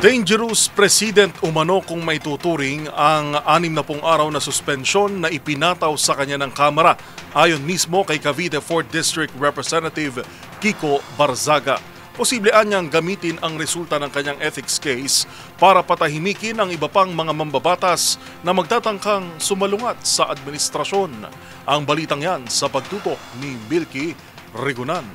Dangerous President umano kung may tuturing ang 60 araw na suspensyon na ipinataw sa kanya ng Kamara ayon mismo kay Cavite 4th District Representative Kiko Barzaga. Posible anyang gamitin ang resulta ng kanyang ethics case para patahimikin ang iba pang mga mambabatas na magtatangkang sumalungat sa administrasyon. Ang balitang yan sa pagtutok ni Milky Rigunan.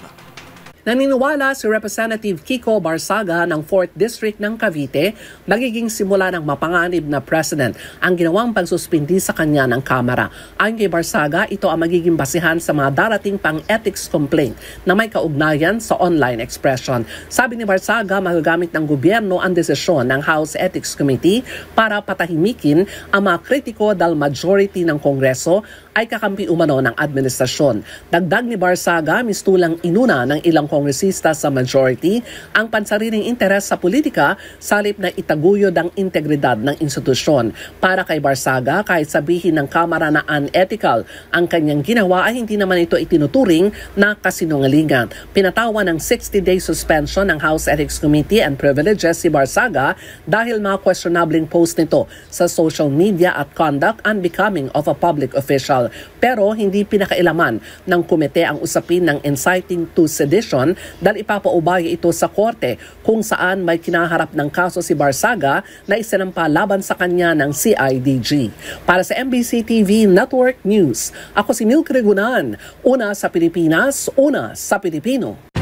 Naniniwala si Representative Kiko Barzaga ng 4th District ng Cavite magiging simula ng mapanganib na president ang ginawang pagsuspindi sa kanya ng Kamara. Ayon kay Barzaga, ito ang magiging basihan sa mga darating pang ethics complaint na may kaugnayan sa online expression. Sabi ni Barzaga, magagamit ng gobyerno ang desisyon ng House Ethics Committee para patahimikin ang mga kritiko dahil majority ng Kongreso ay kakampi umano ng administrasyon. Dagdag ni Barzaga, mistulang inuna ng ilang kongresista sa majority ang pansariling interes sa politika sa halip na itaguyod ang integridad ng institusyon. Para kay Barzaga, kahit sabihin ng Kamara na unethical ang kanyang ginawa ay hindi naman ito itinuturing na kasinungalingan. Pinatawa ng 60-day suspension ng House Ethics Committee and Privileges si Barzaga dahil mga questionabling post nito sa social media at conduct unbecoming of a public official. Pero hindi pinakailaman ng komite ang usapin ng inciting to sedition dahil ipapaubaya ito sa korte kung saan may kinaharap ng kaso si Barzaga na isinampa laban sa kanya ng CIDG. Para sa MBC TV Network News, ako si Milky Rigunan, una sa Pilipinas, una sa Pilipino.